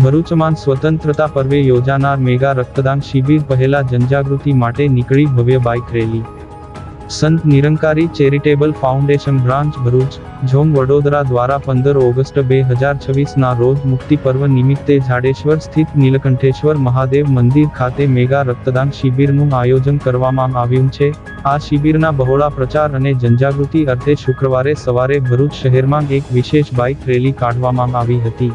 ભરૂચમાં સ્વતંત્રતા પર્વે યોજાનાર મેગા રક્તદાન શિબિર પહેલા જનજાગૃતિ માટે નીકળી ભવ્ય બાઇક રેલી। સંત Nirankari charitable foundation branch Bharuch zone Vadodara દ્વારા 15 ઓગસ્ટ 2026 ના રોજ મુક્તિ પર્વ નિમિત્તે જાડેશ્વર સ્થિત નીલકંઠેશ્વર મહાદેવ મંદિર ખાતે મેગા રક્તદાન શિબિરનું આયોજન કરવામાં આવ્યું છે। આ શિબિરના બહોળા પ્રચાર અને જનજાગૃતિ અર્થે શુક્રવારે સવારે ભરૂચ શહેરમાં એક વિશેષ બાઇક રેલી કાઢવામાં આવી હતી।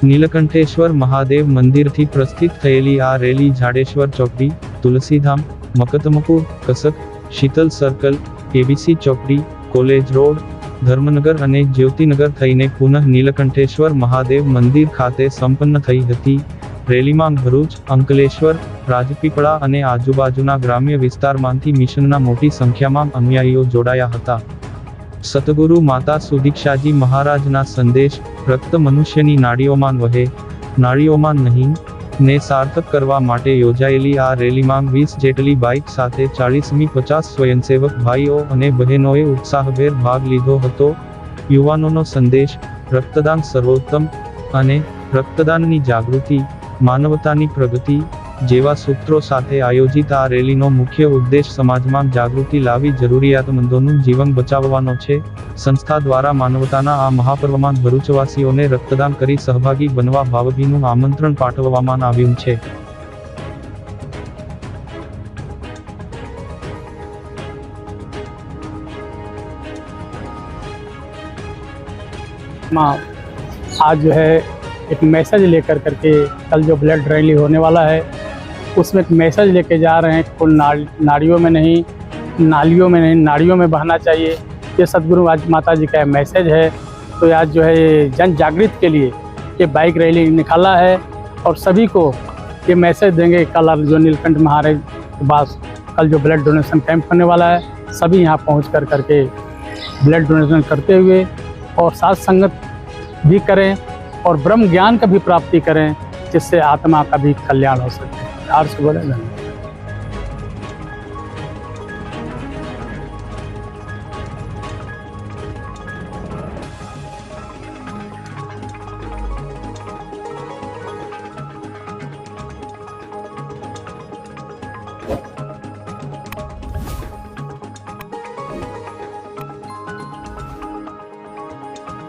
નીલકંઠેશ્વર મહાદેવ મંદિરથી પ્રસ્થિત થયેલી આ રેલી જાડેશ્વર ચોકડી, તુલસીધામ, મકતમપુર, કસક, શીતલ સર્કલ, કેબીસી ચોકડી, કોલેજ રોડ, ધર્મનગર અને જ્યોતિનગર થઈને પુનઃ નીલકંઠેશ્વર મહાદેવ મંદિર ખાતે સંપન્ન થઈ હતી। રેલીમાં ભરૂચ, અંકલેશ્વર, રાજપીપળા અને આજુબાજુના ગ્રામ્ય વિસ્તારમાંથી મિશનના મોટી સંખ્યામાં અનુયાયીઓ જોડાયા હતા। સતગુરુ માતા સુદીક્ષાજી મહારાજના સંદેશ, રક્ત મનુષ્યની નાડીઓમાં વહે, નાડીઓમાં નહીં, ને સાર્થક કરવા માટે યોજાયેલી આ રેલીમાં 20 જેટલી બાઇક સાથે 40મી 50 સ્વયંસેવક ભાઈઓ અને બહેનોએ ઉત્સાહભેર ભાગ લીધો હતો। યુવાનોનો સંદેશ, રક્તદાન સર્વોત્તમ અને રક્તદાનની જાગૃતિ, માનવતાની પ્રગતિ જેવા સૂત્રો સાથે આયોજિત આ રેલીનો મુખ્ય ઉદ્દેશ સમાજમાં જાગૃતિ લાવી જરૂરિયાતમંદોનું જીવન બચાવવાનો છે। સંસ્થા દ્વારા માનવતાના આ મહાપર્વમાં ભરૂચવાસીઓને રક્તદાન કરી સહભાગી બનવા ભાવભીનું આમંત્રણ પાઠવવામાં આવ્યું છે। आज जो है एक मैसेज लेकर करके कल जो ब्लड रैली होने वाला है उसमें एक मैसेज लेके जा रहे हैं। कुल नाड़ियों में नहीं, नालियों में नहीं, नाड़ियों में बहना चाहिए, ये सदगुरु आज माता जी का मैसेज है। तो आज जो है जन जागृत के लिए ये बाइक रैली निकाला है और सभी को ये मैसेज देंगे। कल जो नीलकंठ महाराज के पास कल जो ब्लड डोनेशन कैंप होने वाला है, सभी यहाँ पहुँच करके ब्लड डोनेशन करते हुए और साथ संगत भी करें और ब्रह्म ज्ञान का भी प्राप्ति करें, जिससे आत्मा का भी कल्याण हो सके। आर्ष बोले।